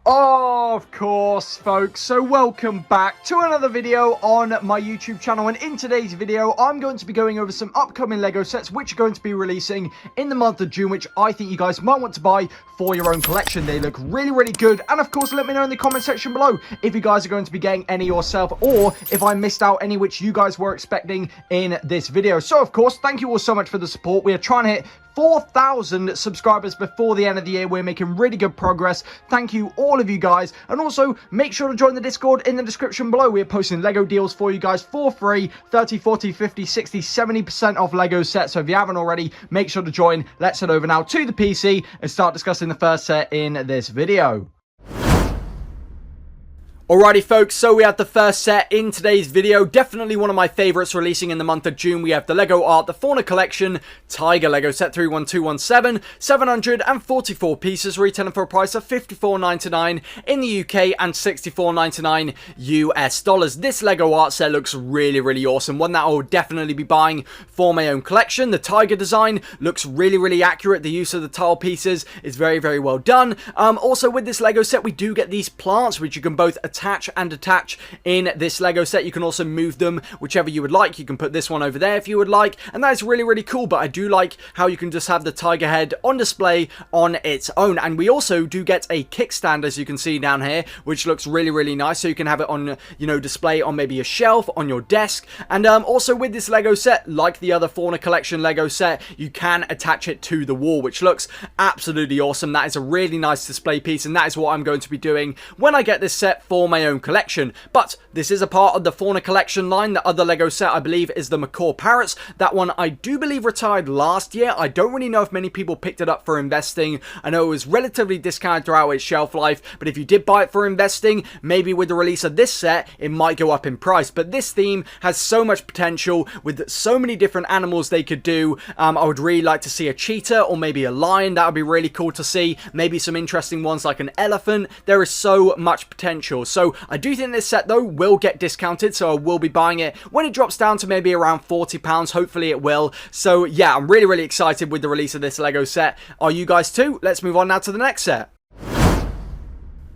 Of course, folks, so welcome back to another video on my YouTube channel, and in today's video I'm going to be going over some upcoming LEGO sets which are going to be releasing in the month of June, which I think you guys might want to buy for your own collection. They look really good, and of course let me know in the comment section below if you guys are going to be getting any yourself, or if I missed out any which you guys were expecting in this video. So of course, thank you all so much for the support. We are trying to hit 4,000 subscribers before the end of the year. We're making really good progress. Thank you, all of you guys. And also, make sure to join the Discord in the description below. We're posting LEGO deals for you guys for free. 30, 40, 50, 60, 70% off LEGO sets. So if you haven't already, make sure to join. Let's head over now to the PC and start discussing the first set in this video. Alrighty folks, so we have the first set in today's video. Definitely one of my favourites releasing in the month of June. We have the LEGO Art, the Fauna Collection, Tiger LEGO set 31217, 744 pieces, retailing for a price of $54.99 in the UK and $64.99 US dollars. This LEGO Art set looks really awesome. One that I will definitely be buying for my own collection. The Tiger design looks really accurate. The use of the tile pieces is very well done. Also with this LEGO set, we do get these plants which you can both attach and detach in this LEGO set. You can also move them whichever you would like. You can put this one over there if you would like, and that is really cool. But I do like how you can just have the tiger head on display on its own. And we also do get a kickstand, as you can see down here, which looks really nice. So you can have it on, display on maybe a shelf, on your desk. And also with this LEGO set, like the other Fauna Collection LEGO set, you can attach it to the wall, which looks absolutely awesome. That is a really nice display piece, and that is what I'm going to be doing when I get this set for my own collection. But this is a part of the Fauna Collection line. The other LEGO set, I believe, is the macaw parrots. That one I do believe retired last year. I don't really know if many people picked it up for investing. I know it was relatively discounted throughout its shelf life, but if you did buy it for investing, maybe with the release of this set, it might go up in price. But this theme has so much potential with so many different animals they could do. I would really like to see a cheetah or maybe a lion. That would be really cool to see. Maybe some interesting ones like an elephant. There is so much potential. So I do think this set though will get discounted, so I will be buying it when it drops down to maybe around £40. Hopefully it will. So yeah, I'm really excited with the release of this LEGO set. Are you guys too? Let's move on now to the next set.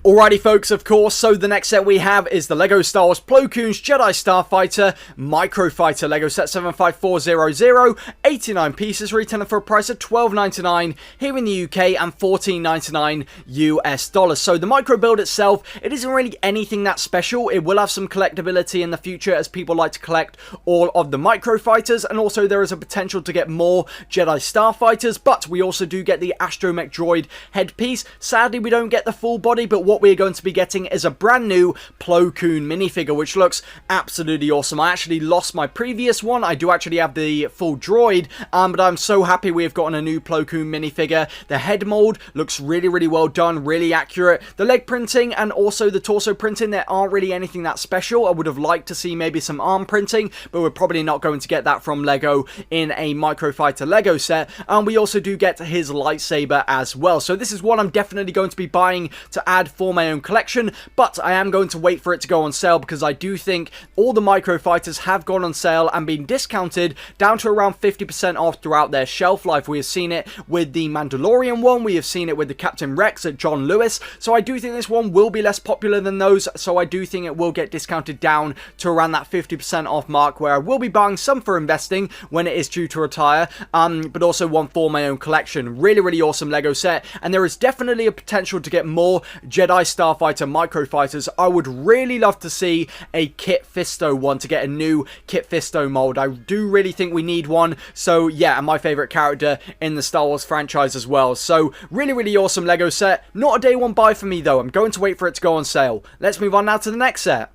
Alrighty folks, of course, so the next set we have is the LEGO Star Wars Plo Koon's Jedi Starfighter Microfighter LEGO set 75400, 89 pieces, retailing for a price of $12.99 here in the UK and $14.99 US dollars. So the micro build itself, it isn't really anything that special. It will have some collectability in the future as people like to collect all of the microfighters, and also there is a potential to get more Jedi Starfighters, but we also do get the Astromech Droid headpiece. Sadly, we don't get the full body, but what we're going to be getting is a brand new Plo Koon minifigure, which looks absolutely awesome. I actually lost my previous one. I do actually have the full droid, but I'm so happy we have gotten a new Plo Koon minifigure. The head mold looks really well done, really accurate. The leg printing and also the torso printing, there aren't really anything that special. I would have liked to see maybe some arm printing, but we're probably not going to get that from LEGO in a Microfighter LEGO set. And we also do get his lightsaber as well. So this is what I'm definitely going to be buying to add for my own collection, but I am going to wait for it to go on sale because I do think all the microfighters have gone on sale and been discounted down to around 50% off throughout their shelf life. We have seen it with the Mandalorian one, we have seen it with the Captain Rex at John Lewis, so I do think this one will be less popular than those, so I do think it will get discounted down to around that 50% off mark, where I will be buying some for investing when it is due to retire, but also one for my own collection. Really awesome LEGO set, and there is definitely a potential to get more Jedi Starfighter microfighters. I would really love to see a Kit Fisto one, to get a new Kit Fisto mold. I do really think we need one. So yeah, and my favorite character in the Star Wars franchise as well. So really awesome LEGO set. Not a day one buy for me though. I'm going to wait for it to go on sale. Let's move on now to the next set.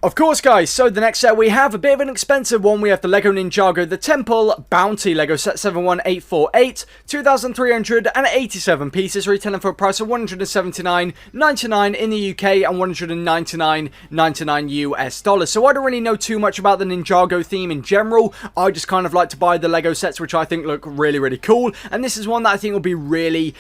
Of course guys, so the next set we have a bit of an expensive one. We have the LEGO Ninjago The Temple Bounty LEGO set 71848, 2,387 pieces, retailing for a price of $179.99 in the UK and $199.99 US dollars. So I don't really know too much about the Ninjago theme in general. I just kind of like to buy the LEGO sets which I think look really cool, and this is one that I think will be really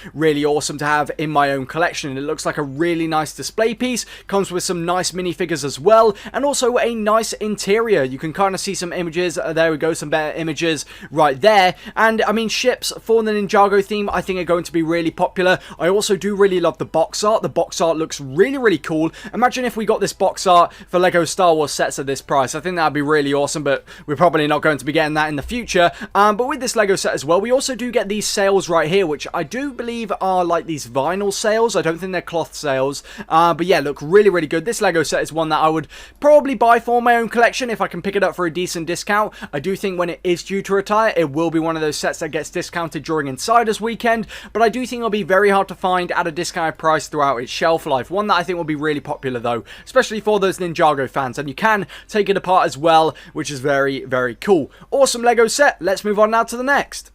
awesome to have in my own collection. It looks like a really nice display piece, comes with some nice minifigures as well, and also a nice interior. You can kind of see some images. There we go, some better images right there. And I mean, ships for the Ninjago theme I think are going to be really popular. I also do really love the box art. The box art looks really cool. Imagine if we got this box art for Lego Star Wars sets at this price. I think that would be really awesome, but we're probably not going to be getting that in the future. But with this Lego set as well, we also do get these sails right here, which I do believe are like these vinyl sails. I don't think they're cloth sails. But yeah, look really good. This Lego set is one that I would probably buy for my own collection if I can pick it up for a decent discount. I do think when it is due to retire, it will be one of those sets that gets discounted during Insiders Weekend, but I do think it'll be very hard to find at a discounted price throughout its shelf life. One that I think will be really popular though, especially for those Ninjago fans, and you can take it apart as well, which is very cool. Awesome Lego set. Let's move on now to the next.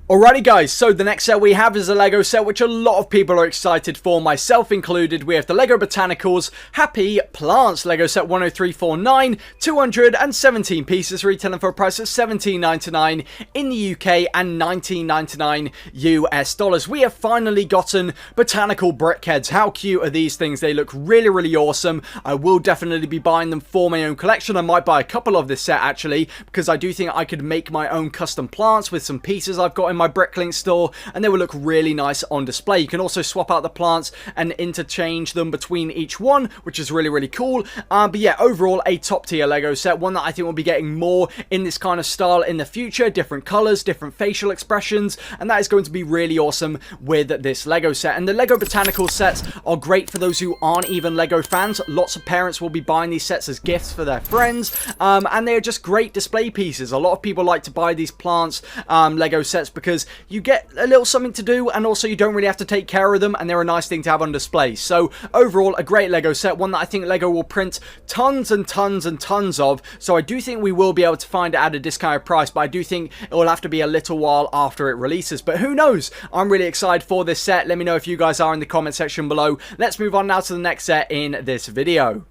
Alrighty guys, so the next set we have is a Lego set which a lot of people are excited for, myself included. We have the Lego Botanicals Happy Plants Lego set 10349, 217 pieces, retailing for a price of $17.99 in the UK and $19.99 US dollars. We have finally gotten botanical brickheads. How cute are these things? They look really awesome. I will definitely be buying them for my own collection. I might buy a couple of this set actually, because I do think I could make my own custom plants with some pieces I've got in my Bricklink store, and they will look really nice on display. You can also swap out the plants and interchange them between each one, which is really cool. But yeah, overall a top tier Lego set, one that I think will be getting more in this kind of style in the future, different colors, different facial expressions, and that is going to be really awesome with this Lego set. And the Lego Botanical sets are great for those who aren't even Lego fans. Lots of parents will be buying these sets as gifts for their friends, and they're just great display pieces. A lot of people like to buy these plants Lego sets because you get a little something to do, and also you don't really have to take care of them, and they're a nice thing to have on display. So overall a great Lego set, one that I think Lego will print tons of. So I do think we will be able to find it at a discounted price, but I do think it will have to be a little while after it releases, but who knows. I'm really excited for this set. Let me know if you guys are in the comment section below. Let's move on now to the next set in this video.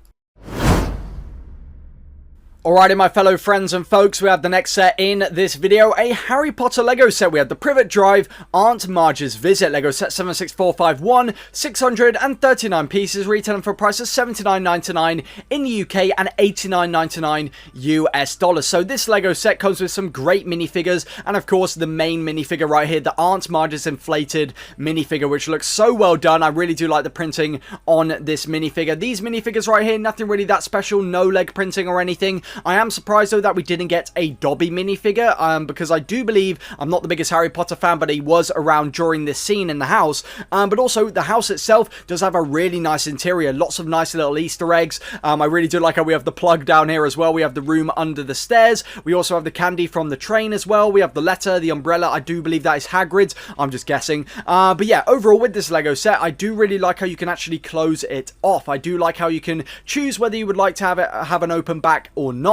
Alrighty, my fellow friends and folks, we have the next set in this video, a Harry Potter Lego set. We have the Privet Drive Aunt Marge's Visit Lego set 76451, 639 pieces, retailing for a price of $79.99 in the UK and $89.99 US dollars. So this Lego set comes with some great minifigures, and of course the main minifigure right here, the Aunt Marge's inflated minifigure, which looks so well done. I really do like the printing on this minifigure. These minifigures right here, nothing really that special, no leg printing or anything. I am surprised though that we didn't get a Dobby minifigure, because I do believe, I'm not the biggest Harry Potter fan, but he was around during this scene in the house. But also the house itself does have a really nice interior, lots of nice little Easter eggs. I really do like how we have the plug down here as well. We have the room under the stairs. We also have the candy from the train as well. We have the letter, the umbrella. I do believe that is Hagrid's. I'm just guessing. But yeah, overall with this Lego set, I do really like how you can actually close it off. I do like how you can choose whether you would like to have an open back or not.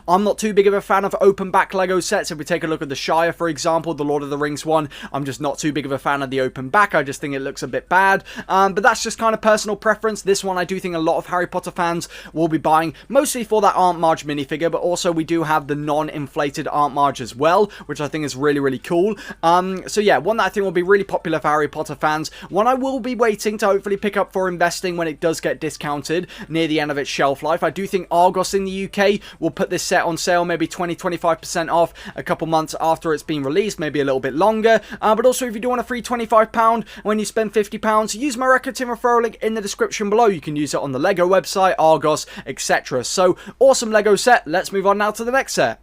I'm not too big of a fan of open back Lego sets. If we take a look at the Shire, for example, the Lord of the Rings one, I'm just not too big of a fan of the open back. I just think it looks a bit bad. But that's just kind of personal preference. This one I do think a lot of Harry Potter fans will be buying, mostly for that Aunt Marge minifigure, but also we do have the non-inflated Aunt Marge as well, which I think is really cool. So yeah, one that I think will be really popular for Harry Potter fans. One I will be waiting to hopefully pick up for investing when it does get discounted near the end of its shelf life. I do think Argos in the UK will put this set on sale, maybe 20-25% off a couple months after it's been released, maybe a little bit longer. But also if you do want a free £25 when you spend £50, use my Team referral link in the description below. You can use it on the Lego website, Argos, etc. So awesome Lego set. Let's move on now to the next set.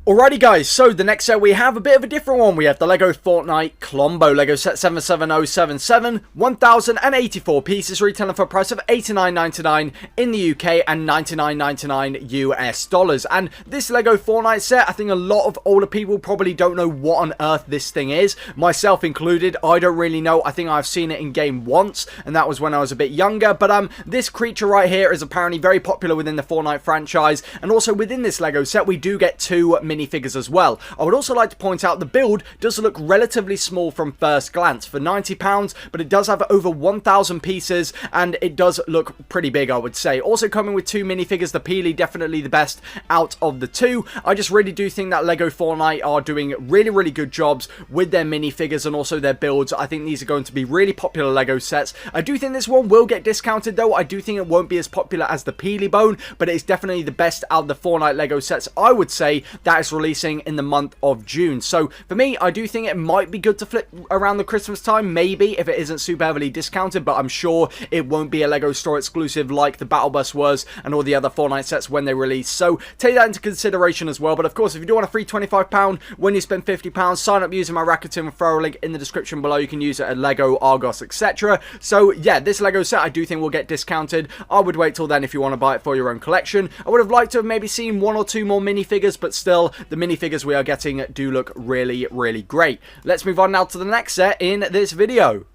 Alrighty guys, so the next set we have a bit of a different one. We have the Lego Fortnite Clombo Lego set 77077, 1084 pieces, retailing for a price of $89.99 in the UK and $99.99 US dollars. And this Lego Fortnite set, I think a lot of older people probably don't know what on earth this thing is, myself included. I don't really know. I think I've seen it in game once, and that was when I was a bit younger. But this creature right here is apparently very popular within the Fortnite franchise, and also within this Lego set we do get two mini minifigures as well. I would also like to point out the build does look relatively small from first glance for £90, but it does have over 1,000 pieces, and it does look pretty big, I would say. Also coming with 2 minifigures, the Peely definitely the best out of the 2. I just really do think that LEGO Fortnite are doing really good jobs with their minifigures and also their builds. I think these are going to be really popular LEGO sets. I do think this one will get discounted though. I do think it won't be as popular as the Peely Bone, but it's definitely the best out of the Fortnite LEGO sets, I would say, that is releasing in the month of June. So for me, I do think it might be good to flip around the Christmas time, maybe, if it isn't super heavily discounted, but I'm sure it won't be a LEGO store exclusive like the Battle Bus was and all the other Fortnite sets when they release. So take that into consideration as well. But of course, if you do want a free £25 when you spend £50, sign up using my Rakuten referral link in the description below. You can use it at LEGO, Argos, etc. So yeah, this LEGO set I do think will get discounted. I would wait till then if you want to buy it for your own collection. I would have liked to have maybe seen 1 or 2 more minifigures, but still, the minifigures we are getting do look really great. Let's move on now to the next set in this video.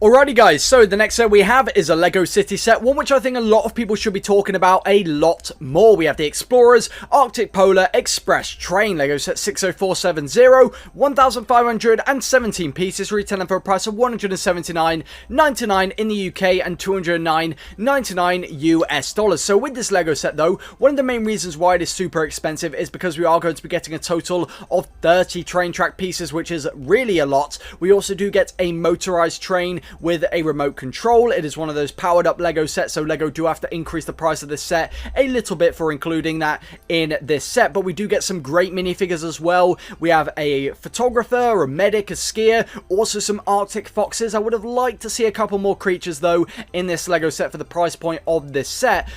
Alrighty guys, so the next set we have is a LEGO City set, one which I think a lot of people should be talking about a lot more. We have the Explorers, Arctic Polar, Express Train LEGO set 60470, 1,517 pieces, retailing for a price of $179.99 in the UK and $209.99 US dollars. So with this LEGO set though, one of the main reasons why it is super expensive is because we are going to be getting a total of 30 train track pieces, which is really a lot. We also do get a motorized train with a remote control. It is one of those powered up LEGO sets, so LEGO do have to increase the price of this set a little bit for including that in this set. But we do get some great minifigures as well. We have a photographer, a medic, a skier, also some Arctic foxes. I would have liked to see a couple more creatures though in this LEGO set for the price point of this set.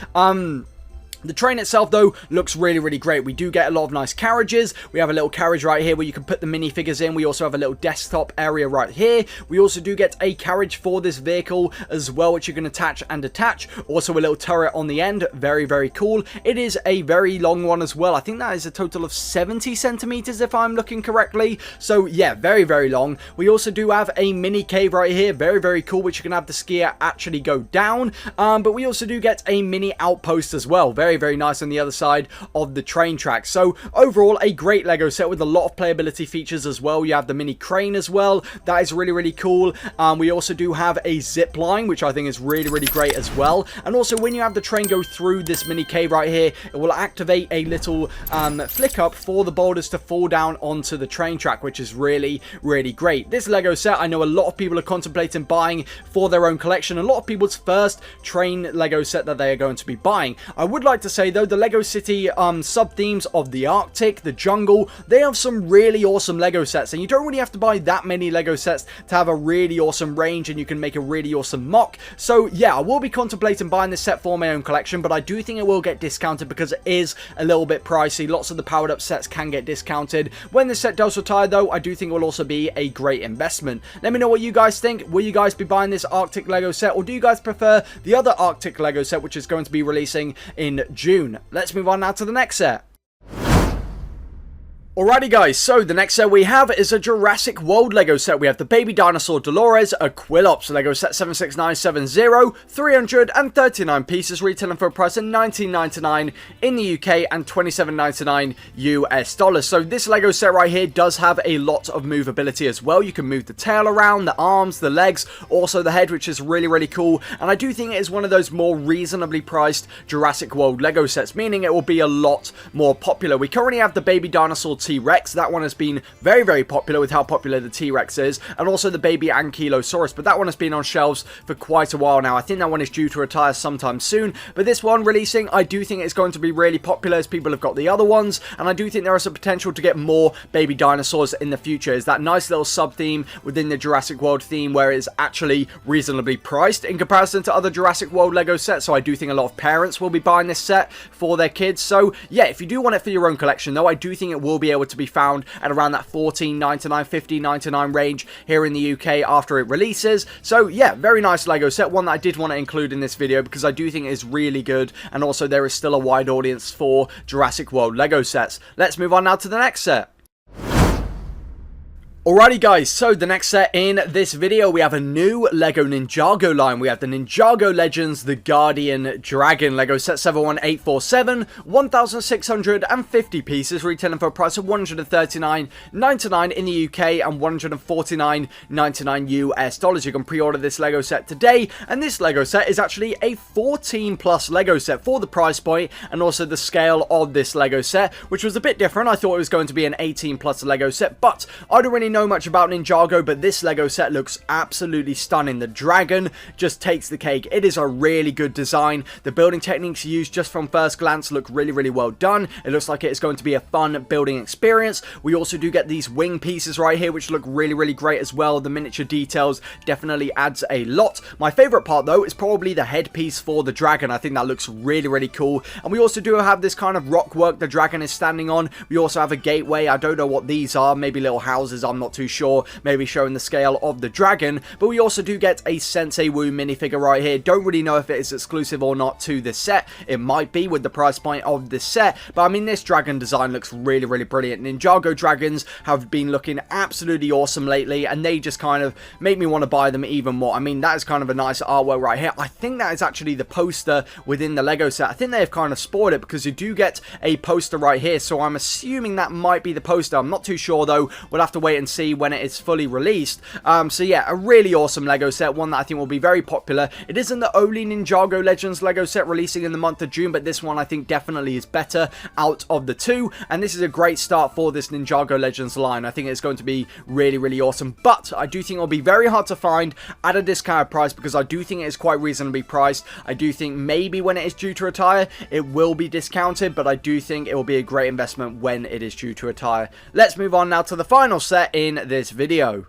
The train itself, though, looks really great. We do get a lot of nice carriages. We have a little carriage right here where you can put the minifigures in. We also have a little desktop area right here. We also do get a carriage for this vehicle as well, which you can attach and detach. Also a little turret on the end. Very cool. It is a very long one as well. I think that is a total of 70 centimeters if I'm looking correctly. So yeah, very long. We also do have a mini cave right here. Very cool, which you can have the skier actually go down. But we also do get a mini outpost as well. Very nice on the other side of the train track. So overall, a great LEGO set with a lot of playability features as well. You have the mini crane as well. That is really cool. We also do have a zip line, which I think is really great as well. And also when you have the train go through this mini cave right here, it will activate a little flick up for the boulders to fall down onto the train track, which is really great. This LEGO set, I know a lot of people are contemplating buying for their own collection. A lot of people's first train LEGO set that they are going to be buying. I would like to say though, the LEGO City sub-themes of the Arctic, the jungle, they have some really awesome LEGO sets, and you don't really have to buy that many LEGO sets to have a really awesome range, and you can make a really awesome mock. So yeah, I will be contemplating buying this set for my own collection, but I do think it will get discounted because it is a little bit pricey. Lots of the powered up sets can get discounted. When this set does retire though, I do think it will also be a great investment. Let me know what you guys think. Will you guys be buying this Arctic LEGO set, or do you guys prefer the other Arctic LEGO set, which is going to be releasing in June? Let's move on now to the next set. Alrighty guys, so the next set we have is a Jurassic World LEGO set. We have the Baby Dinosaur Dolores, a Quillops LEGO set 76970, 339 pieces, retailing for a price of $19.99 in the UK and $27.99 US dollars. So this LEGO set right here does have a lot of movability as well. You can move the tail around, the arms, the legs, also the head, which is really cool. And I do think it is one of those more reasonably priced Jurassic World LEGO sets, meaning it will be a lot more popular. We currently have the Baby Dinosaur T-Rex. That one has been very popular with how popular the T-Rex is, and also the baby Ankylosaurus, but that one has been on shelves for quite a while now. I think that one is due to retire sometime soon, but this one releasing, I do think it's going to be really popular as people have got the other ones, and I do think there is a potential to get more baby dinosaurs in the future. Is that nice little sub-theme within the Jurassic World theme where it's actually reasonably priced in comparison to other Jurassic World LEGO sets, so I do think a lot of parents will be buying this set for their kids. So yeah, if you do want it for your own collection though, I do think it will be able to be found at around that $14.99, $15.99 range here in the UK after it releases. So yeah, very nice LEGO set, one that I did want to include in this video because I do think it is really good, and also there is still a wide audience for Jurassic World LEGO sets. Let's move on now to the next set. Alrighty guys, so the next set in this video, we have a new LEGO Ninjago line. We have the Ninjago Legends, the Guardian Dragon LEGO set 71847, 1,650 pieces, retailing for a price of $139.99 in the UK and $149.99 US dollars. You can pre-order this LEGO set today, and this LEGO set is actually a 14 plus LEGO set for the price point and also the scale of this LEGO set, which was a bit different. I thought it was going to be an 18 plus LEGO set, but I don't really know much about Ninjago, but this LEGO set looks absolutely stunning. The dragon just takes the cake. It is a really good design. The building techniques used just from first glance look really well done. It looks like it is going to be a fun building experience. We also do get these wing pieces right here, which look really great as well. The miniature details definitely adds a lot. My favorite part though is probably the headpiece for the dragon. I think that looks really cool. And we also do have this kind of rock work the dragon is standing on. We also have a gateway. I don't know what these are. Maybe little houses. I'm not too sure, maybe showing the scale of the dragon. But we also do get a Sensei Wu minifigure right here. Don't really know if it is exclusive or not to this set. It might be with the price point of this set, but I mean, this dragon design looks really brilliant. Ninjago dragons have been looking absolutely awesome lately, and they just kind of make me want to buy them even more. I mean, that is kind of a nice artwork right here. I think that is actually the poster within the LEGO set. I think they have kind of spoiled it because you do get a poster right here, so I'm assuming that might be the poster. I'm not too sure though. We'll have to wait and see when it is fully released. So yeah, a really awesome LEGO set, one that I think will be very popular. It isn't the only Ninjago Legends LEGO set releasing in the month of June, but this one I think definitely is better out of the two, and this is a great start for this Ninjago Legends line. I think it's going to be really awesome, but I do think it'll be very hard to find at a discounted price because I do think it is quite reasonably priced. I do think maybe when it is due to retire, it will be discounted, but I do think it will be a great investment when it is due to retire. Let's move on now to the final set in this video.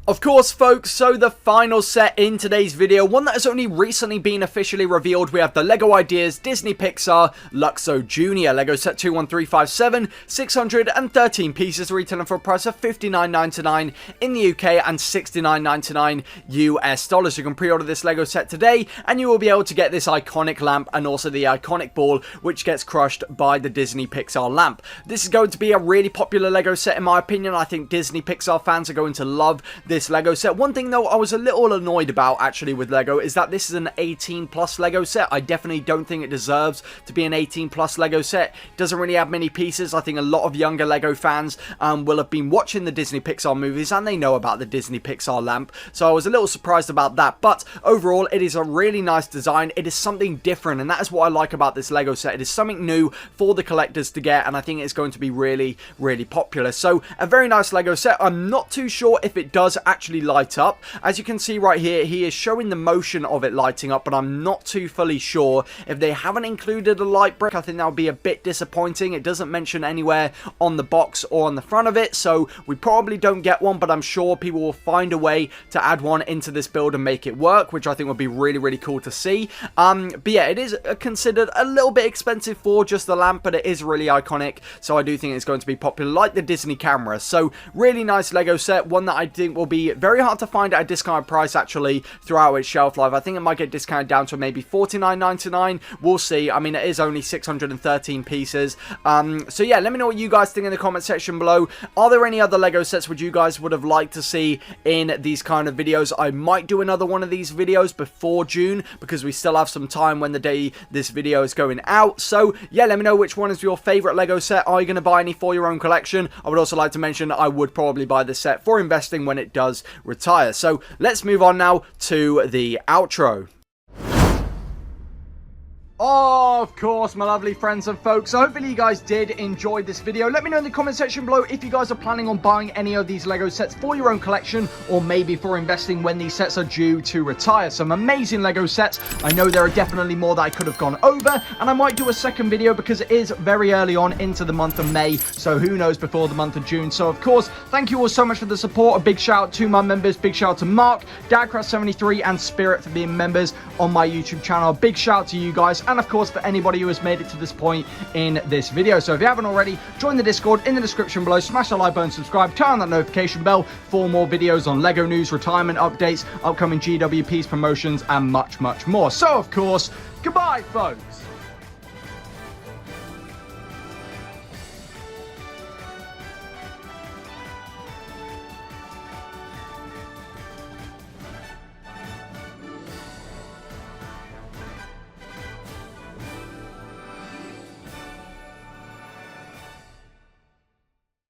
Of course, folks, so the final set in today's video, one that has only recently been officially revealed. We have the LEGO Ideas Disney Pixar Luxo Jr. LEGO set 21357, 613 pieces, retailing for a price of $59.99 in the UK and $69.99 US dollars. You can pre-order this LEGO set today, and you will be able to get this iconic lamp and also the iconic ball, which gets crushed by the Disney Pixar lamp. This is going to be a really popular LEGO set in my opinion. I think Disney Pixar fans are going to love this LEGO set. One thing though I was a little annoyed about actually with LEGO is that this is an 18 plus LEGO set. I definitely don't think it deserves to be an 18 plus LEGO set. It doesn't really have many pieces. I think a lot of younger LEGO fans will have been watching the Disney Pixar movies and they know about the Disney Pixar lamp, so I was a little surprised about that. But overall, it is a really nice design. It is something different, and that is what I like about this LEGO set. It is something new for the collectors to get, and I think it's going to be really popular. So a very nice LEGO set. I'm not too sure if it does actually light up. As you can see right here, he is showing the motion of it lighting up, but I'm not too fully sure. If they haven't included a light brick, I think that would be a bit disappointing. It doesn't mention anywhere on the box or on the front of it, so we probably don't get one, but I'm sure people will find a way to add one into this build and make it work, which I think would be really cool to see. But yeah, it is considered a little bit expensive for just the lamp, but it is really iconic, so I do think it's going to be popular like the Disney camera. So really nice LEGO set, one that I think will be very hard to find at a discounted price actually throughout its shelf life. I think it might get discounted down to maybe $49.99. We'll see. I mean, it is only 613 pieces. So yeah, let me know what you guys think in the comment section below. Are there any other LEGO sets would you guys would have liked to see in these kind of videos? I might do another one of these videos before June because we still have some time when the day this video is going out. So yeah, let me know which one is your favorite LEGO set. Are you going to buy any for your own collection? I would also like to mention I would probably buy this set for investing when it does retire. So let's move on now to the outro. Of course, my lovely friends and folks, so hopefully you guys did enjoy this video. Let me know in the comment section below if you guys are planning on buying any of these LEGO sets for your own collection or maybe for investing when these sets are due to retire. Some amazing LEGO sets. I know there are definitely more that I could have gone over, and I might do a second video because it is very early on into the month of May, so who knows before the month of June. So of course, thank you all so much for the support. A big shout out to my members. Big shout out to Mark, Dadcraft73 and Spirit for being members on my YouTube channel. Big shout out to you guys. And of course, for anybody who has made it to this point in this video. So if you haven't already, join the Discord in the description below, smash the like button, subscribe, turn on that notification bell for more videos on LEGO news, retirement updates, upcoming GWPs, promotions, and much more. So of course, goodbye, folks.